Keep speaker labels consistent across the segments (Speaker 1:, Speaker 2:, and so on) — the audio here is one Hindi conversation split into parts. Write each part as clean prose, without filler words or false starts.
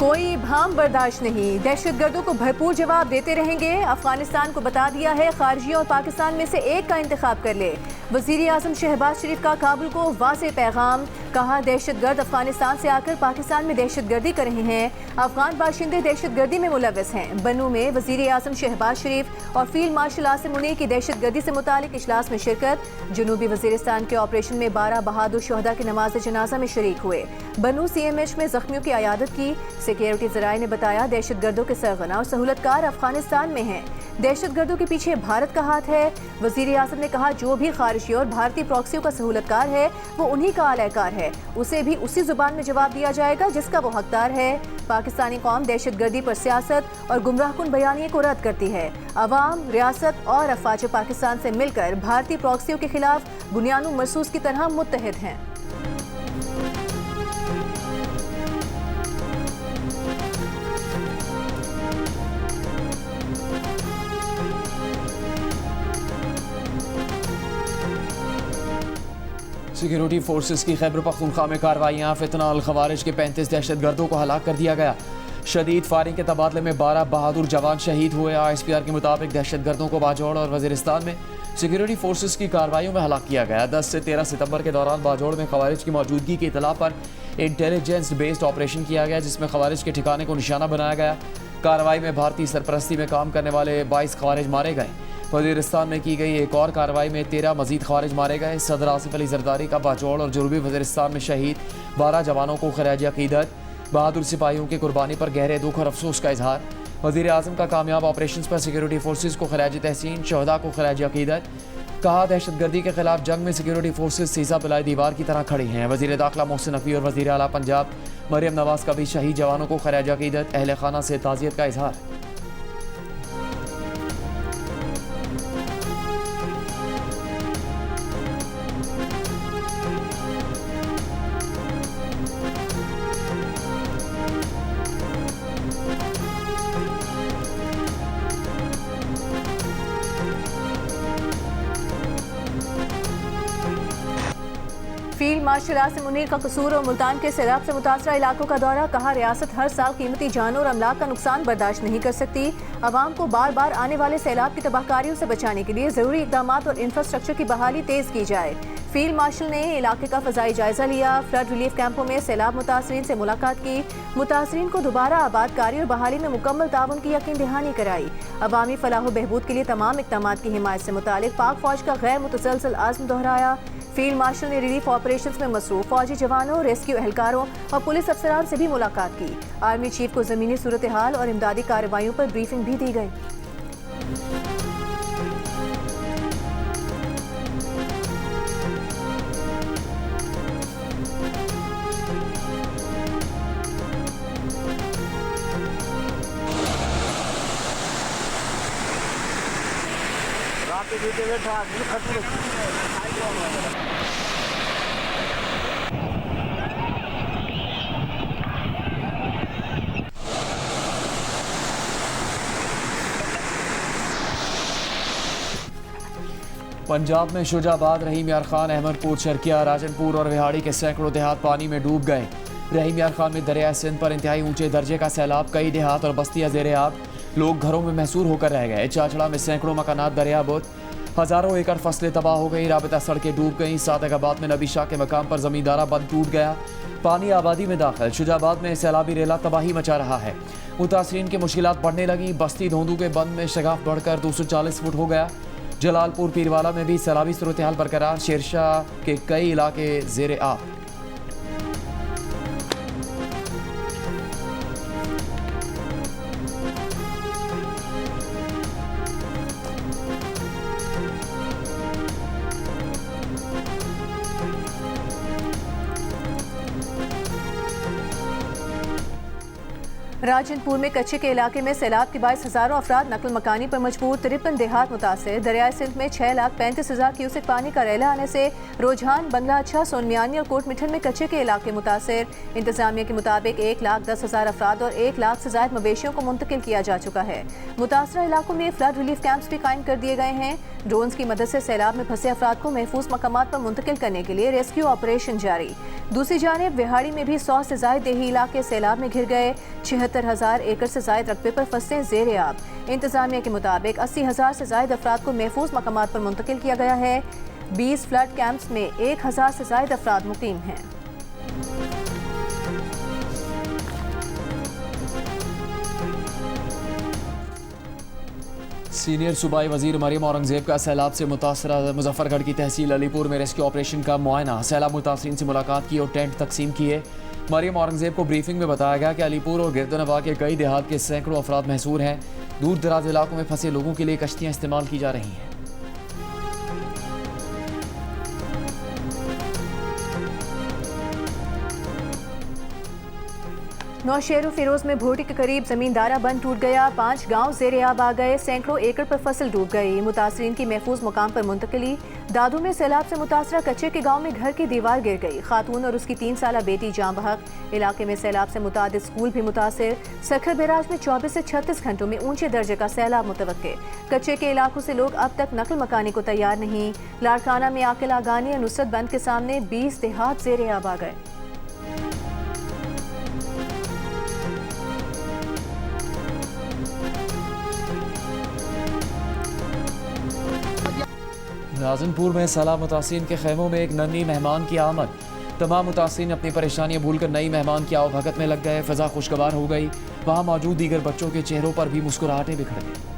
Speaker 1: कोई भाम बर्दाश्त नहीं, दहशतगर्दों को भरपूर जवाब देते रहेंगे। अफगानिस्तान को बता दिया है खारजियों और पाकिस्तान में से एक का इंतखाब कर ले। वजीर आजम शहबाज शरीफ का काबुल को वाज़ेह पैगाम, कहा दहशतगर्द अफगानिस्तान से आकर पाकिस्तान में दहशतगर्दी कर रहे हैं, अफगान बाशिंदे दहशतगर्दी में मुलव्वस हैं। बनू में वजीर आजम शहबाज शरीफ और फील्ड मार्शल आसिम मुनीर की दहशतगर्दी से मुतालिक इजलास में शिरकत। जनूबी वजीरिस्तान के ऑपरेशन में 12 बहादुर शहदा की नमाज जनाजा में शरीक हुए। बनू CMH में जख्मियों की अयादत की। सिक्योरिटी ज़राए ने बताया दहशतगर्दों के सरगना और सहूलतकार अफगानिस्तान में हैं। दहशतगर्दों के पीछे भारत का हाथ है। वजीर आज़म ने कहा जो भी खारिजी और भारतीय प्रॉक्सियों का सहूलतकार है वो उन्हीं का आलयकार है, उसे भी उसी जुबान में जवाब दिया जाएगा जिसका वो हकदार है। पाकिस्तानी कौम दहशतगर्दी पर सियासत और गुमराहकुन बयानिए को रद्द करती है। अवाम, रियासत और अफवाज पाकिस्तान से मिलकर भारतीय प्रॉक्सियों के खिलाफ बुनियादों मरसूस की तरह मुत्तहिद हैं।
Speaker 2: सिक्योरिटी फोर्सेस की खैबर पख्तूनख्वा में कार्रवाइयाँ, फितना अल खवारिज के 35 दहशतगर्दों को हलाक कर दिया गया। शदीद फायरिंग के तबादले में 12 बहादुर जवान शहीद हुए। ISPR के मुताबिक दहशतगर्दों को बाजौड़ और वजीरिस्तान में सिक्योरिटी फोर्सेस की कार्रवाइयों में हलाक किया गया। 10 से 13 सितंबर के दौरान बाजौड़ में खवारिज की मौजूदगी की इतला पर इंटेलिजेंस बेस्ड ऑपरेशन किया गया, जिसमें खवारिज के ठिकाने को निशाना बनाया गया। कार्रवाई में भारतीय सरपरस्ती में काम करने वाले 22 खवारिज मारे गए। वजीरिस्तान में की गई एक और कार्रवाई में 13 मजीद खारिज मारे गए। सदर आसिफ अली जरदारी का बाजौड़ और जनूबी वजीरिस्तान में शहीद 12 जवानों को खराज अकीदत। बहादुर सिपाहियों की कुर्बानी पर गहरे दुख और अफसोस का इजहार। वजीर आजम का कामयाब ऑपरेशन पर सिक्योरिटी फोर्सेज को खराज तहसीन, शहदा को खराज अकीदत। कहा दहशतगर्दी के खिलाफ जंग में सिक्योरिटी फोर्सेज सीसा पिलाई दीवार की तरह खड़ी हैं। वजीर दाखिला मोहसिन नकवी और वजीर आला पंजाब मरियम नवाज का भी शहीद जवानों को खराज अकीदत, अहल खाना से ताज़ियत का इजहार।
Speaker 1: फील्ड मार्शल आसिम मुनीर का कसूर और मुल्तान के सैलाब से मुतासरा इलाकों का दौरा, कहा रियासत हर साल कीमती जानों और अमलाक का नुकसान बर्दाश्त नहीं कर सकती। अवाम को बार बार आने वाले सैलाब की तबाहकारियों से बचाने के लिए जरूरी इकदाम और इंफ्रास्ट्रक्चर की बहाली तेज की जाए। फील्ड मार्शल ने इलाके का फजाई जायजा लिया। फ्लड रिलीफ कैंपों में सैलाब मुतासरीन से मुलाकात की। मुतासरीन को दोबारा आबादकारी और बहाली में मुकम्मल ताउन की यकीन दहानी कराई। अवामी फलाह बहबूद के लिए तमाम इकदाम की हिमायत से मुतालिक पाक फौज का गैर मुतसलसल आज़्म दोहराया। फील्ड मार्शल ने रिलीफ ऑपरेशंस में मसरूफ फौजी जवानों, रेस्क्यू एहलकारों और पुलिस अफसरान से भी मुलाकात की। आर्मी चीफ को ज़मीनी सूरत हाल और इमदादी कार्रवाइयों पर ब्रीफिंग भी दी गई।
Speaker 2: पंजाब में शुजाबाद, रहीम यार खान, अहमदपुर, शर्किया, राजनपुर और विहाड़ी के सैकड़ों देहात पानी में डूब गए। रहीम यार खान में दरिया सिंध पर इंतहाई ऊंचे दर्जे का सैलाब, कई देहात और बस्तियां ज़ेरे आब, लोग घरों में महसूर होकर रह गए। चाचड़ा में सैकड़ों मकानात दरियाबुद, हज़ारों एकड़ फसलें तबाह हो गई, राबता सड़कें डूब गईं। सादगाबाद में नबी शाह के मकाम पर ज़मींदारा बंद टूट गया, पानी आबादी में दाखिल। शुजाबाद में सैलाबी रेला तबाही मचा रहा है। मुतासरीन की मुश्किलात बढ़ने लगी। बस्ती धोंदू के बंद में शगाफ बढ़कर 240 फुट हो गया। जलालपुर पीरवाला में भी सैलाबी सूरत हाल बरकरार, शेरशाह के कई इलाके ज़ेरे आब।
Speaker 1: राजनपुर में कच्चे के इलाके में सैलाब के बायस हजारों अफराद नकल मकानी पर मजबूर, 53 देहात मुतासिर। दरियाए सिंध में 6,35,000 क्यूसेक पानी का रैला आने से रोजहान, बंगला अच्छा, सोनमियानी और कोट मिठन में कच्चे के इलाके मुतासिर। इंतजामिया के मुताबिक 1,10,000 अफराद और 1 लाख से ज्यादा मवेशियों को मुंतकिल किया जा चुका है। मुतासरा इलाकों में फ्लड रिलीफ कैंप्स भी कायम कर दिए गए हैं। ड्रोन्स की मदद से सैलाब में फंसे अफराद को महफूज मकामात पर मुंतकिल करने के लिए रेस्क्यू ऑपरेशन जारी। दूसरी जानिब विहाड़ी में भी 100 से ज्यादा देही इलाके सैलाब में घिर गए। 76,000 एकड़ से ज्यादा रकबे पर फंसे ज़ेरे आब। इंतजामिया के मुताबिक 80,000 से ज्यादा अफराद को महफूज मकामात पर मुंतकिल किया गया है। 20 फ्लड कैंप्स में 1,000 से ज्यादा अफराद मुकीम हैं।
Speaker 2: सीनियर सूबाई वजीर मरियम औरंगजेब का सैलाब से मुतासरा मुजफ्फरगढ़ की तहसील अलीपुर में रेस्क्यू ऑपरेशन का मुआयना। सैलाब मुतासरीन से मुलाकात की और टेंट तकसीम किए। मरियम औरंगजेब को ब्रीफिंग में बताया गया कि अलीपुर और गिरदनवा के कई देहात के सैकड़ों अफराद महसूर हैं। दूर दराज इलाकों में फंसे लोगों के लिए कश्तियाँ इस्तेमाल की जा रही हैं।
Speaker 1: नौशेरो फिरोज में भोटी के करीब जमींदारा बंद टूट गया। 5 गांव ज़ेरे आब आ गए। सैकड़ों एकड़ पर फसल डूब गई। मुतासरीन की महफूज मुकाम पर मुंतकिली। दादू में सैलाब से मुतासरा कच्चे के गांव में घर की दीवार गिर गई। खातून और उसकी 3 साला बेटी जाँ बहक। इलाके में सैलाब से मुतादिद स्कूल भी मुतासिर। सखर बैराज में 24 से 36 घंटों में ऊंचे दर्जे का सैलाब मुतवक्के। कच्चे के इलाकों से लोग अब तक नकल मकानी को तैयार नहीं। लाड़काना में आकिल आगानी और नुसरत बंद के सामने 20 देहात ज़ेरे आब आ गए।
Speaker 2: राजनपुर में सैलाब मुतासिरीन के खैमों में एक नन्ही मेहमान की आमद। तमाम मुतासिरीन अपनी परेशानियां भूलकर नई मेहमान की आवभगत में लग गए। फ़िज़ा खुशगवार हो गई। वहाँ मौजूद दीगर बच्चों के चेहरों पर भी मुस्कुराहटें बिखर गई।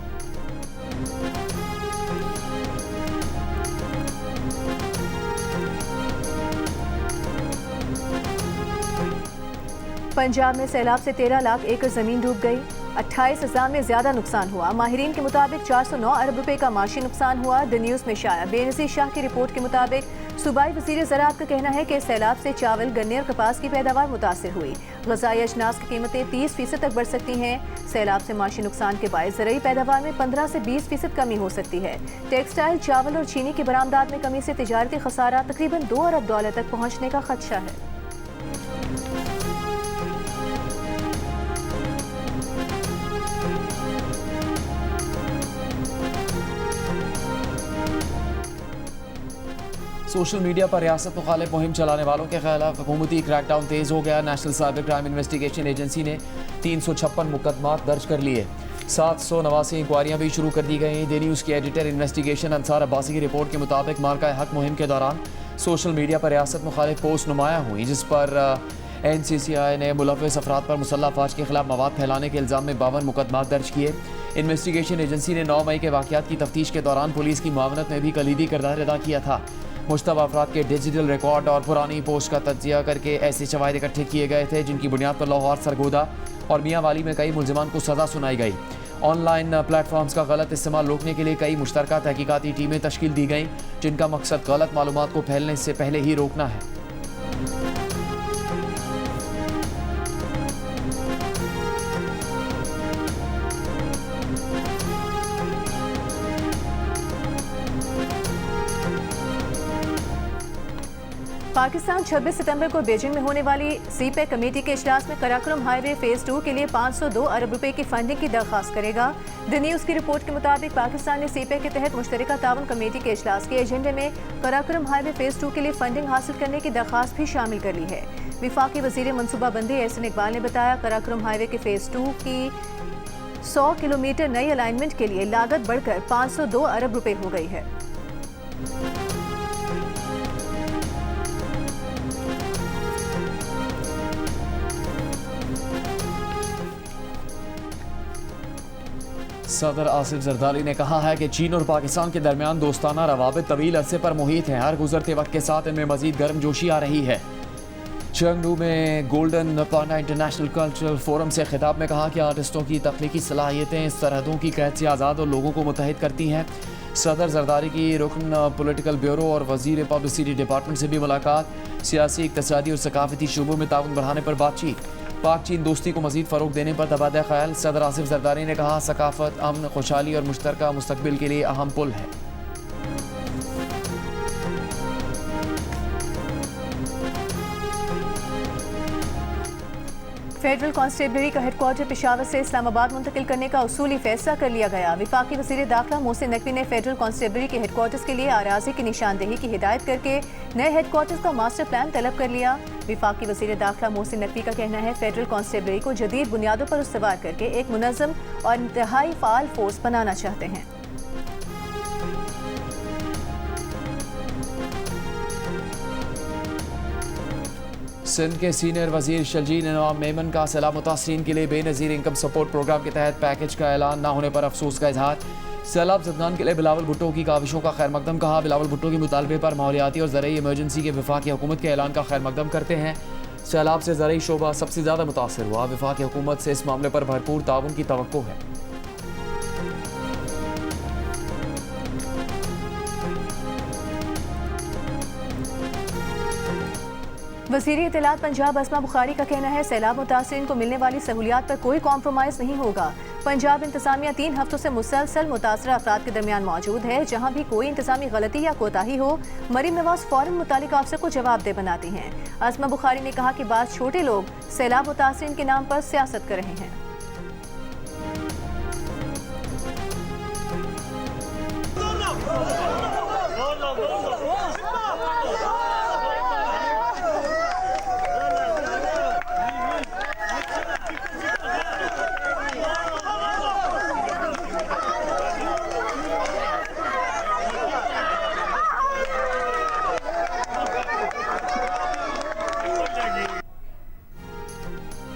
Speaker 1: पंजाब में सैलाब से 13 लाख एकड़ जमीन डूब गई। 28,000 में ज्यादा नुकसान हुआ। माहिरीन के मुताबिक 409 अरब रुपए का माशी नुकसान हुआ। द न्यूज़ में शाया बेनज़ीर शाह की रिपोर्ट के मुताबिक सूबाई वज़ीर ज़राअत का कहना है कि सैलाब से चावल, गन्ने और कपास की पैदावार मुतासिर हुई। ग़िज़ाई अजनास की कीमतें 30% तक बढ़ सकती हैं। सैलाब से माशी नुकसान के बायस ज़रूरी पैदावार में 15 से 20% कमी हो सकती है। टेक्सटाइल, चावल और चीनी की बरामदात में कमी से तिजारती खसारा तकरीबन $2 अरब तक पहुँचने का खदशा है।
Speaker 2: सोशल मीडिया पर रियासत मुखालिफ मुहिम चलाने वालों के खिलाफ हुकूमती क्रैकडाउन तेज़ हो गया। National cyber crime investigation agency ने 356 मुकदमात दर्ज कर लिए। 789 इंक्वायरियाँ भी शुरू कर दी गई। द न्यूज़ के एडिटर इन्वेस्टिगेशन अंसार अब्बासी की रिपोर्ट के मुताबिक मार्का हक मुहिम के दौरान सोशल मीडिया पर रियासत मुखालिफ पोस्ट नुमाया हुई, जिस पर NCCI ने मुलव्वस अफराद पर मुसल्लह अफवाज के खिलाफ मवाद फैलाने के इल्ज़ाम में 52 मुकदमात दर्ज किए। इन्वेस्टिगेशन एजेंसी ने 9 मई के वाक़यात की तफ्तीश के दौरान पुलिस की मुआवनत में भी कलीदी किरदार अदा किया था। मुश्तबा अफराद के डिजिटल रिकॉर्ड और पुरानी पोस्ट का तज्जिया करके ऐसे शवाहिद इकट्ठे किए गए थे जिनकी बुनियाद पर लाहौर, सरगोदा और मियांवाली में कई मुलजिमान को सज़ा सुनाई गई। ऑनलाइन प्लेटफॉर्म्स का गलत इस्तेमाल रोकने के लिए कई मुश्तरका तहकीकाती टीमें तश्कील दी गईं, जिनका मकसद गलत मालूमात को फैलने से पहले ही रोकना है।
Speaker 1: पाकिस्तान 26 सितंबर को बीजिंग में होने वाली सीपेक कमेटी के इजलास में कराकोरम हाईवे फेज 2 के लिए 502 अरब रुपए की फंडिंग की दरख्वास्त करेगा। द न्यूज़ की रिपोर्ट के मुताबिक पाकिस्तान ने सीपेक के तहत मुश्तरका ताउन कमेटी के इजलास के एजेंडे में कराकोरम हाईवे फेज 2 के लिए फंडिंग हासिल करने की दरख्वास्त भी शामिल कर ली है। विफाकी वजीर मनसूबाबंदी एहसन इकबाल ने बताया, कराकोरम हाईवे के फेज 2 की 100 किलोमीटर नई अलाइनमेंट के लिए लागत बढ़कर 502 अरब रुपए हो गई है।
Speaker 2: सदर आसिफ जरदारी ने कहा है कि चीन और पाकिस्तान के दरमियान दोस्ताना रवाबित तवील अरसे पर मुहित हैं। हर गुजरते वक्त के साथ इनमें मजीद गर्म जोशी आ रही है। चंगडू में गोल्डन पांडा इंटरनेशनल कल्चरल फोरम से खिताब में कहा कि आर्टिस्टों की तख्लीकी सलाहियतें सरहदों की कैद से आज़ाद और लोगों को मुत्तहिद करती हैं। सदर जरदारी की रुकन पॉलिटिकल ब्यूरो और वजीर पब्लिसिटी डिपार्टमेंट से भी मुलाकात। सियासी, इक़्तिसादी और सकाफती शोबों में ताउन बढ़ाने पर बातचीत। पाक चीन दोस्ती को मजीद फ़रोग देने पर तबादला ख्याल। सदर आसिफ जरदारी ने कहा, सकाफत, अमन, खुशहाली और मुश्तरका मुस्तकबिल के लिए अहम पुल है।
Speaker 1: फेडरल कांस्टेबलरी का हेडक्वार्टर पेशावर से इस्लामाबाद मुंतकिल करने का उसूली फैसला कर लिया गया। वफाकी वज़ीर दाखिला मोहसिन नकवी ने फेडरल कांस्टेबलरी के हेडक्वार्टर्स के लिए आराज़ी की निशानदेही की हिदायत करके नए हेडक्वार्टर्स का मास्टर प्लान तलब कर लिया। वफाकी वज़ीर दाखिला मोहसिन नकवी का कहना है, फेडरल कांस्टेबलरी को जदीद बुनियादों पर उस्तवार करके एक मुनज़्ज़म और इंतहाई फ़ाल फोर्स बनाना चाहते हैं।
Speaker 2: सिंध के सीनियर वजीर शलजीन इनाम मेमन का सैलाब मुतासरीन के लिए बेनज़ीर इनकम सपोर्ट प्रोग्राम के तहत पैकेज का ऐलान न होने पर अफसोस का इजहार। सैलाब ज़दगान के लिए बिलावल भुट्टो की काविशों का खैर मकदम। कहा, बिलावल भुट्टो के मुतालबे पर माहौलियाती और ज़रई इमरजेंसी के वफाकी हुकूमत के ऐलान का खैर मकदम करते हैं। सैलाब से ज़रई शोबा सबसे ज़्यादा मुतासर हुआ। वफाकी हुकूमत से इस मामले पर भरपूर ताउन की तवक्को है।
Speaker 1: वज़ीर इत्तलात पंजाब अस्मा बुखारी का कहना है, सैलाब मुतासरीन को मिलने वाली सहूलियात पर कोई कॉम्प्रोमाइज़ नहीं होगा। पंजाब इंतजामिया 3 हफ्तों से मुसलसल मुतासरा अफराद के दरमियान मौजूद है। जहाँ भी कोई इंतजामी गलती या कोताही हो, मरीम नवाज फौरन मुतालिका अफसर को जवाबदेह बनाती हैं। अस्मा बुखारी ने कहा कि बाज़ छोटे लोग सैलाब मुतासरीन के नाम पर सियासत कर रहे हैं।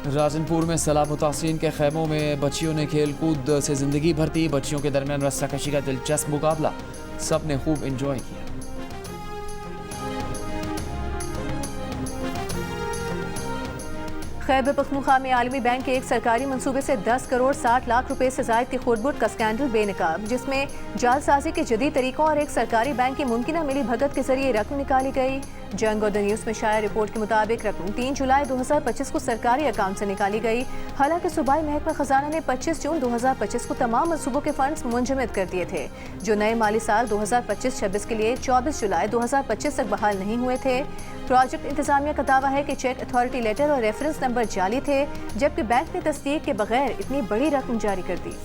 Speaker 2: राजनपुर में सैलाब मुतासरीन के खैमों में बच्चियों ने खेल कूद से ज़िंदगी भर दी। बच्चियों के दरमियान रस्साकशी का दिलचस्प मुकाबला, सब ने खूब इंजॉय किया।
Speaker 1: खैबर पख्तूनख्वा में आलमी बैंक के एक सरकारी मंसूबे से 10 करोड़ 60 लाख रुपए से जायद की खुर्द का स्कैंडल बेनकाब, जिसमें जालसाजी के जदीद तरीकों और एक सरकारी बैंक की मुमकिन मिली भगत के जरिए रकम निकाली गई। जंग और द न्यूज़ में शाया रिपोर्ट के मुताबिक रकम 3 जुलाई 2025 को सरकारी अकाउंट से निकाली गई। हालांकि सूबाई महकमा खजाना ने 25 जून 2025 को तमाम मनसूबों के फंड्स मुंजमद कर दिए थे, जो नए माली साल 2025-26 के लिए 24 जुलाई 2025 तक बहाल नहीं हुए थे। प्रोजेक्ट इंतजामिया का दावा है कि चेक अथॉरिटी लेटर और रेफरेंस नंबर जाली थे, जबकि बैंक ने तस्दीक के बगैर इतनी बड़ी रकम जारी कर दी।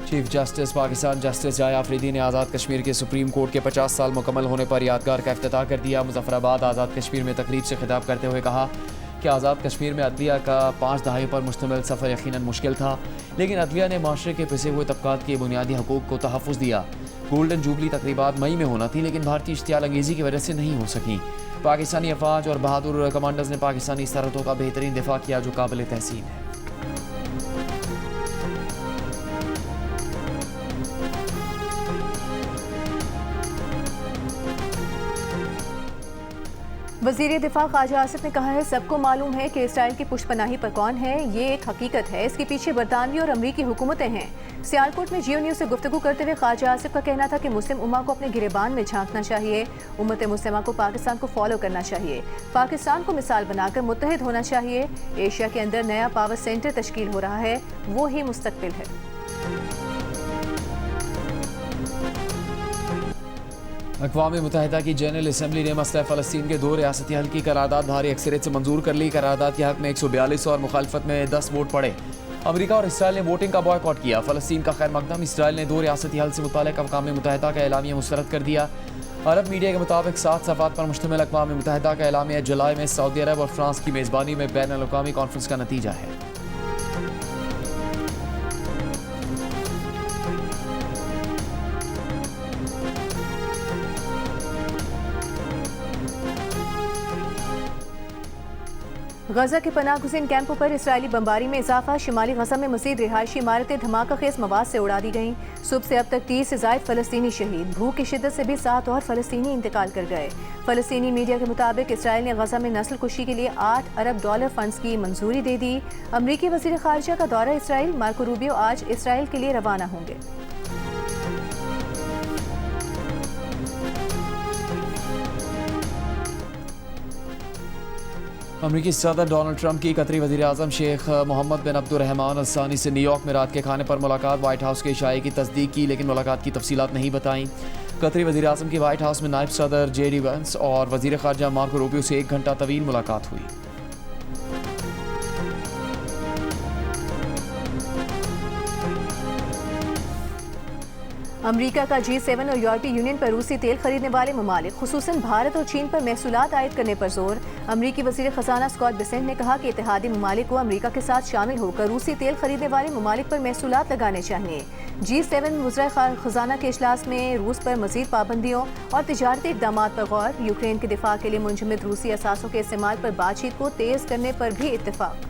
Speaker 2: चीफ जस्टिस पाकिस्तान जस्टिस जाया अफरीदी ने आज़ाद कश्मीर के सुप्रीम कोर्ट के 50 साल मुकम्मल होने पर यादगार का इफ्तिताह कर दिया। मुजफ्फराबाद आज़ाद कश्मीर में तकरीब से खिताब करते हुए कहा कि आज़ाद कश्मीर में अदलिया का 5 दहाई पर मुश्तमिल सफ़र यकीनन मुश्किल था, लेकिन अदलिया ने माशरे के पिसे हुए तबकात के बुनियादी हकूक़ को तहफ़्फ़ुज़ दिया। गोल्डन जुबली तकरीबात मई में होना थी, लेकिन भारतीय इश्तियाल अंगेज़ी की वजह से नहीं हो सकी। पाकिस्तानी अफवाज और बहादुर कमांडर्स ने पाकिस्तानी सरहदों का बेहतरीन दिफा किया, जो काबिल तहसीन है।
Speaker 1: वज़ीर दिफा ख्वाजा आसिफ ने कहा है, सबको मालूम है कि इसराइल की पुष्पनाही पर कौन है। ये एक हकीकत है, इसके पीछे बरतानवी और अमरीकी हुकूमतें हैं। सियालकोट में जियो न्यूज़ से गुफ्तगू करते हुए ख्वाजा आसिफ का कहना था कि मुस्लिम उम्मा को अपने गिरेबान में झांकना चाहिए। उम्मत मुस्लिमा को पाकिस्तान को फॉलो करना चाहिए, पाकिस्तान को मिसाल बनाकर मुत्तहिद होना चाहिए। एशिया के अंदर नया पावर सेंटर तश्कील हो रहा है, वो ही मुस्तकबिल है।
Speaker 2: अक़वाम मुत्तहिदा की जनरल असम्बली ने मसला फ़लस्तीन के 2 रियासती हल की करारदाद भारी अक्सरियत से मंजूर कर ली। करारदाद के हक़ में 142 और मुखालफत में 10 वोट पड़े। अमरीका और इसराइल ने वोटिंग का बॉयकॉट किया। फ़लस्तीन का खैर मकदम, इसराइल ने 2 रियासती हल से मुताल्लिक़ अक़वाम मुत्तहिदा का एलामिया मुस्तरद कर दिया। अरब मीडिया के मुताबिक 7 सफ़ात पर मुश्तमिल अक़वाम मुत्तहिदा का एलामिया जुलाई में सऊदी अरब और फ्रांस की मेज़बानी में बैनुल-अक़वामी कॉन्फ्रेंस का नतीजा है।
Speaker 1: गजा के पनाह गुज़ीन कैंपों पर इसराइली बमबारी में इजाफा। शिमाली गजा में मज़ीद रिहायशी इमारतें धमाका खेज मवाद से उड़ा दी गईं। सुबह से अब तक 30 से ज़ायद फ़लस्तीनी शहीद। भूख की शिद्दत से भी 7 और फ़लस्तीनी इंतकाल कर गए। फ़लस्तीनी मीडिया के मुताबिक इसराइल ने गजा में नस्ल कुशी के लिए $8 अरब फंड्स की मंजूरी दे दी। अमरीकी वज़ीर ख़ारिजा का दौरा इसराइल। मार्को रूबियो आज इसराइल के लिए रवाना होंगे।
Speaker 2: अमरीकी सदर डोनाल्ड ट्रंप की कतरी वज़ीर आज़म शेख मोहम्मद बिन अब्दुर्रहमान अल सानी से न्यूयॉर्क में रात के खाने पर मुलाकात। वाइट हाउस के इशारे की तस्दीक की, लेकिन मुलाकात की तफसीलात नहीं बताई। कतरी वज़ीर आज़म की वाइट हाउस में नायब सदर JD वेंस और वज़ीर ख़ारिजा मार्को रूबियो से 1 घंटा तवील मुलाकात हुई।
Speaker 1: अमरीका का G7 और यूरोपीय यूनियन पर रूसी तेल खरीदने वाले ममालिक खुसूसन भारत और चीन पर महसूलात आयद करने पर जोर। अमरीकी वज़ीर ख़जाना स्कॉट बेसेंट ने कहा कि इत्तेहादी ममालिक को अमरीका के साथ शामिल होकर रूसी तेल खरीदने वाले ममालिक पर महसूलात लगाने चाहिए। G7 वज़ीर ख़जाना के इजलास में रूस पर मज़ीद पाबंदियों और तिजारती इक़दाम पर गौर। यूक्रेन के दिफा के लिए मुंजमद रूसी असासों के इस्तेमाल पर बातचीत को तेज़ करने पर भी इत्तेफाक।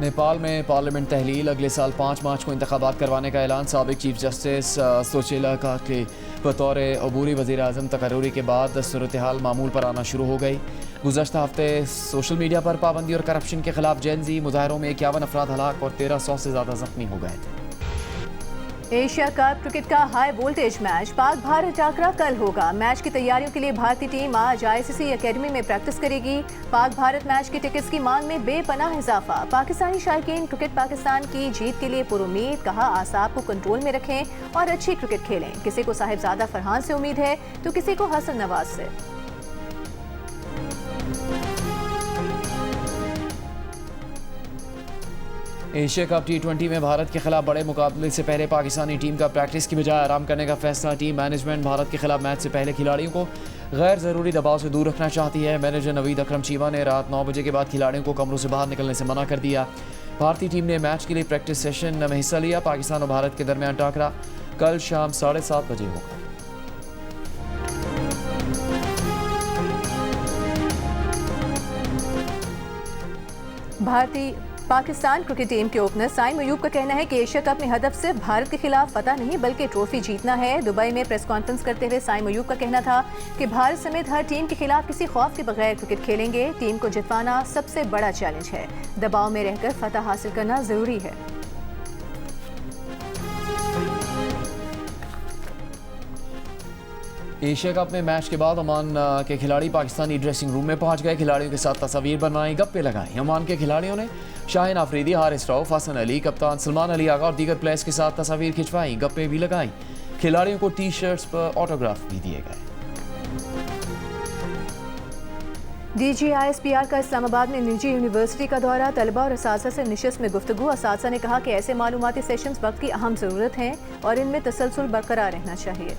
Speaker 2: नेपाल में पार्लियामेंट तहलील। अगले साल 5 मार्च को इंतखाबात करवाने का ऐलान। साबिक चीफ जस्टिस सोचेला का के बतौर अबूरी वज़ीर आज़म तकर्रुरी के बाद सूरत हाल मामूल पर आना शुरू हो गई। गुज़श्ता हफ्ते सोशल मीडिया पर पाबंदी और करप्शन के खिलाफ जेनजी मुजाहरों में 51 अफराद हलाक और 1300 से ज़्यादा जख्मी हो गए थे।
Speaker 1: एशिया कप क्रिकेट का high voltage match Pak Bharat टाकरा कल होगा। मैच की तैयारियों के लिए भारतीय टीम आज ICC एकेडमी में प्रैक्टिस करेगी। पाक भारत मैच की टिकट्स की मांग में बेपनाह इजाफा। पाकिस्तानी शायकीन क्रिकेट पाकिस्तान की जीत के लिए पुरुमीद। कहा आसाब को कंट्रोल में रखें और अच्छी क्रिकेट खेलें। किसी को साहिबजादा फरहान से उम्मीद है तो किसी को हसन नवाज से।
Speaker 2: एशिया कप T20 में भारत के खिलाफ बड़े मुकाबले से पहले पाकिस्तानी टीम का प्रैक्टिस की बजाय आराम करने का फैसला। टीम मैनेजमेंट भारत के खिलाफ मैच से पहले खिलाड़ियों को गैर ज़रूरी दबाव से दूर रखना चाहती है। मैनेजर नवीद अकरम चीमा ने रात 9 बजे के बाद खिलाड़ियों को कमरों से बाहर निकलने से मना कर दिया। भारतीय टीम ने मैच के लिए प्रैक्टिस सेशन में हिस्सा लिया। पाकिस्तान और भारत के दरमियान टाकरा कल शाम 7:30 बजे होगा।
Speaker 1: भारतीय पाकिस्तान क्रिकेट टीम के ओपनर साइम अयूब का कहना है कि एशिया कप में हदफ सिर्फ भारत के खिलाफ फतह नहीं बल्कि ट्रॉफी जीतना है। दुबई में प्रेस कॉन्फ्रेंस करते हुए साइम अयूब का कहना था कि भारत समेत हर टीम के खिलाफ किसी खौफ के बगैर क्रिकेट खेलेंगे। टीम को जितवाना सबसे बड़ा चैलेंज है। दबाव में रहकर फतह हासिल करना जरूरी है।
Speaker 2: एशिया कप में मैच के बाद ओमान के खिलाड़ी पाकिस्तानी ड्रेसिंग रूम में पहुंच गए। खिलाड़ियों के साथ तस्वीर बनवाई, गप्पे लगाई। ओमान के खिलाड़ियों ने शाहिन आफरीदी, हारिस रऊफ, हसन अली, कप्तान सलमान अली आगा और दीगर प्लेयर्स के साथ तस्वीर खिंचवाई, गप्पे भी लगाई। खिलाड़ियों को T-शर्ट्स पर ऑटोग्राफ भी दिए गए।
Speaker 1: DGISPR का इस्लामाबाद में निजी यूनिवर्सिटी का दौरा। तलबा और असातिज़ा से निशस्त में गुफ्तगू। असातिज़ा ने कहा कि ऐसे मालूमाती सेशंस वक्त की अहम ज़रूरत हैं और इनमें तसलसल बरकरार रहना चाहिए।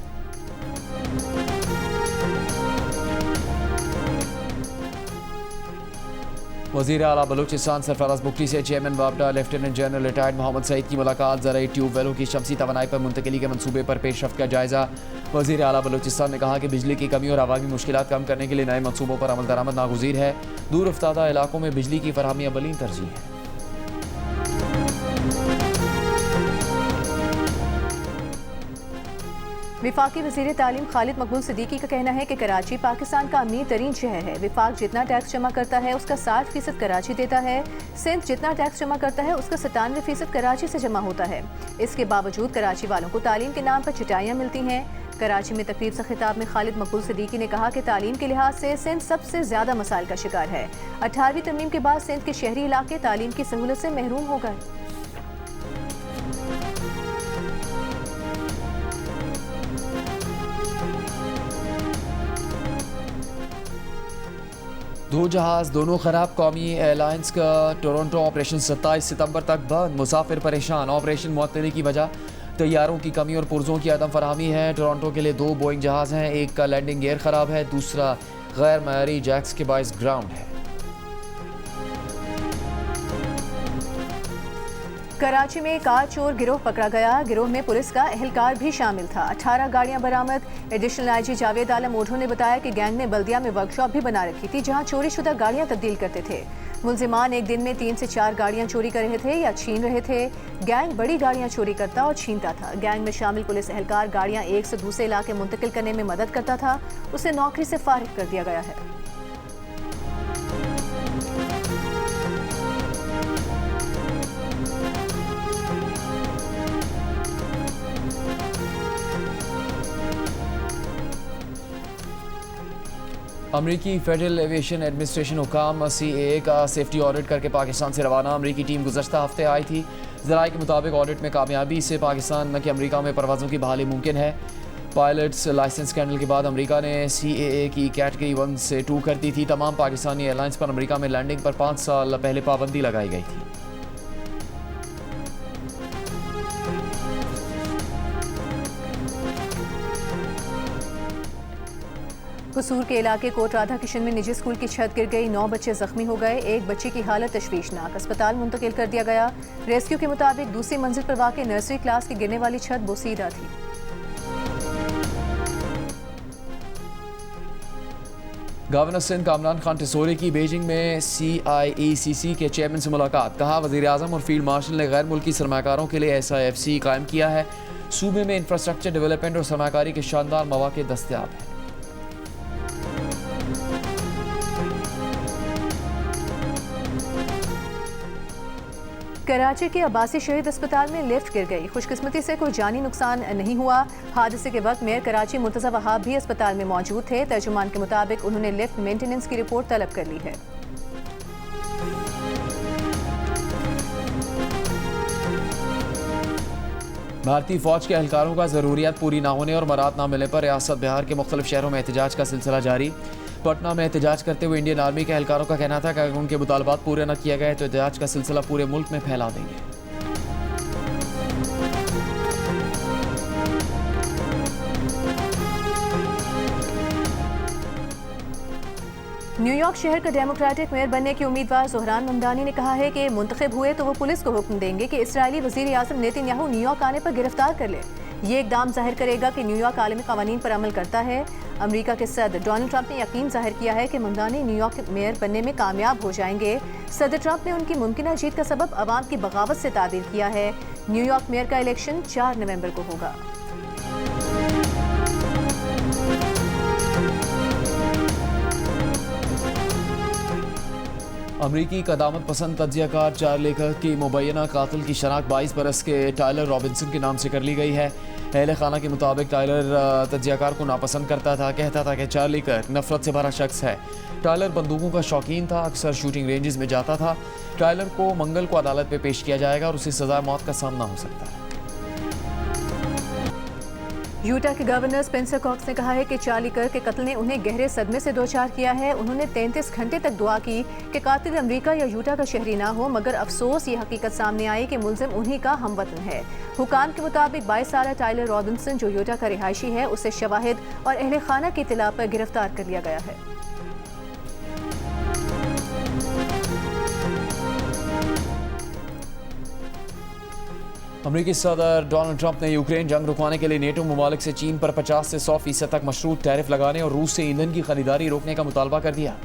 Speaker 2: वज़ीर आला बलूचिस्तान सरफराज बुख्ती से चेयरमैन वापडा lieutenant general retired Mohammad Saeed की मुलाकात। ज़राई ट्यूबवेलों की शमसी तवानाई पर मुंतकिली के मंसूबे पर पेशरफ्त का जायज़ा। वज़ीर आला बलूचिस्तान ने कहा कि बिजली की कमी और आवामी मुश्किलात कम करने के लिए नए मंसूबों पर अमल दरामद नागुज़ीर है। दूर अफ्तादा इलाकों में बिजली की फराहमी अवलीन तरजीह है।
Speaker 1: विफाकी वज़ीर तालीम खालिद मकबूल सिद्दीकी का कहना है कि कराची पाकिस्तान का अमीर तरीन शहर है। विफाक जितना टैक्स जमा करता है उसका 60% कराची देता है। सिंध जितना टैक्स जमा करता है उसका 97% कराची से जमा होता है। इसके बावजूद कराची वालों को तालीम के नाम पर चिटाइयाँ मिलती हैं। कराची में तकरीब से खिताब में खालिद मकबूल सिद्दीकी ने कहा कि तालीम के लिहाज से सिंध सबसे ज़्यादा मसाइल का शिकार है। 18वीं तरमीम के बाद सिंध के शहरी इलाके तालीम की सहूलत से महरूम हो गए।
Speaker 2: दो जहाज दोनों खराब। कौमी एयरलाइंस का टोरंटो ऑपरेशन 27 सितंबर तक बंद। मुसाफिर परेशान। ऑपरेशन मुअत्तली की वजह तैयारों की कमी और पुर्जों की अदम फराहमी है। टोरंटो के लिए 2 बोइंग जहाज़ हैं। एक का लैंडिंग गियर ख़राब है, दूसरा गैर मयारी जैक्स के बाइस ग्राउंड है।
Speaker 1: कराची में कार चोर गिरोह पकड़ा गया। गिरोह में पुलिस का एहलकार भी शामिल था। 18 गाड़ियां बरामद। एडिशनल आईजी जावेद आलम ओढ़ो ने बताया कि गैंग ने बल्दिया में वर्कशॉप भी बना रखी थी, जहां चोरीशुदा गाड़ियां तब्दील करते थे। मुलजिमान एक दिन में 3 से 4 गाड़ियां चोरी कर रहे थे या छीन रहे थे। गैंग बड़ी गाड़ियां चोरी करता और छीनता था। गैंग में शामिल पुलिस एहलकार गाड़ियां एक से दूसरे इलाके मुंतकिल करने में मदद करता था। उसे नौकरी से फारिग कर दिया गया है।
Speaker 2: अमरीकी फेडरल एविएशन एडमिनिस्ट्रेशन हुकाम CAA का सेफ्टी ऑडिट करके पाकिस्तान से रवाना। अमरीकी टीम गुज़श्ता हफ्ते आई थी। ज़राए के मुताबिक ऑडिट में कामयाबी से पाकिस्तान न कि अमरीका में परवाज़ों की बहाली मुमकिन है। पायलट्स लाइसेंस स्कैंडल के बाद अमरीका ने CAA की कैटेगरी 1 से 2 कर दी थी। तमाम पाकिस्तानी एयरलाइंस पर अमरीका में लैंडिंग पर 5 साल पहले पाबंदी लगाई गई थी।
Speaker 1: कसूर के इलाके कोट राधा किशन में निजी स्कूल की छत गिर गई। 9 बच्चे जख्मी हो गए। एक बच्चे की हालत तशवीशनाक, अस्पताल मुंतकिल कर दिया गया। रेस्क्यू के मुताबिक दूसरी मंजिल पर वाक़ नर्सरी क्लास की गिरने वाली छत बोसीदा थी।
Speaker 2: गवर्नर सिंध कामरान खान टिसोरी की बीजिंग में CIECC के चेयरमैन से मुलाकात। कहा वज़ीर आज़म और फील्ड मार्शल ने गैर मुल्की सरमाकारों के लिए SIFC कायम किया है। सूबे में इंफ्रास्ट्रक्चर डेवलपमेंट और सरमाकारी के शानदार मौके दस्तयाब हैं।
Speaker 1: कराची के अब्बासी शहीद अस्पताल में लिफ्ट गिर गई। खुशकिस्मती से कोई जानी नुकसान नहीं हुआ। हादसे के वक्त मेयर कराची मुर्तज़ा वहाब भी अस्पताल में मौजूद थे। तर्जुमान के मुताबिक उन्होंने लिफ्ट मेंटेनेंस की रिपोर्ट तलब कर ली है।
Speaker 2: भारतीय फौज के एहलकारों का ज़रूरियात पूरी ना होने और मराद ना मिलने पर रियासत बिहार के मुख्तलिफ शहरों में एहतजाज का सिलसिला जारी। पटना में एहतजाज करते हुए इंडियन आर्मी के एहलकारों का कहना था कि अगर उनके मुतालबात पूरे न किया गए तो एहतजाज का सिलसिला पूरे मुल्क में फैला देंगे।
Speaker 1: न्यूयॉर्क शहर का डेमोक्रेटिक मेयर बनने के उम्मीदवार ज़ोहरान ममदानी ने कहा है कि मुंतखब हुए तो वो पुलिस को हुक्म देंगे कि इसराइली वज़ीर आज़म नेतन्याहू न्यूयॉर्क आने पर गिरफ्तार कर ले। ये इकदाम जाहिर करेगा कि न्यूयॉर्क आलमी क़वानीन पर अमल करता है। अमेरिका के सदर डोनाल्ड ट्रंप ने यकीन जाहिर किया है कि ममदानी न्यूयॉर्क मेयर बनने में कामयाब हो जाएंगे। सदर ट्रंप ने उनकी मुमकिन जीत का सबब अवाम की बगावत से ताबीर किया है। न्यूयॉर्क मेयर का इलेक्शन 4 नवंबर को होगा।
Speaker 2: अमरीकी कदामत पसंद तज्जियाकार चार्ली कर्क की मुबैना कातिल की शनाख्त 22 बरस के टायलर रॉबिन्सन के नाम से कर ली गई है। अहले खाना के मुताबिक टायलर तज्जियाकार को नापसंद करता था। कहता था कि चार्ली कर्क नफरत से भरा शख्स है। टायलर बंदूकों का शौकीन था, अक्सर शूटिंग रेंजेस में जाता था। टायलर को मंगल को अदालत में पेश किया जाएगा और उसे सजा मौत का सामना हो सकता है।
Speaker 1: यूटा के गवर्नर स्पेंसर कॉक्स ने कहा है कि चार्ली कर्क के कत्ल ने उन्हें गहरे सदमे से दो चार किया है। उन्होंने 33 घंटे तक दुआ की कि कातिल अमेरिका या यूटा का शहरी ना हो, मगर अफसोस ये हकीकत सामने आई कि मुलजिम उन्हीं का हमवतन है। हुकाम के मुताबिक 22 साल टायलर रॉबिन्सन जो यूटा का रिहायशी है, उसे शवाहिद और अहले खाना की इत्तला पर गिरफ्तार कर लिया गया है।
Speaker 2: अमरीकी सदर डोनाल्ड ट्रंप ने यूक्रेन जंग रुकवाने के लिए नेटो ममालिक से चीन पर 50 से 100% तक मशरूत टैरिफ लगाने और रूस से ईंधन की खरीदारी रोकने का मुतालबा कर दिया।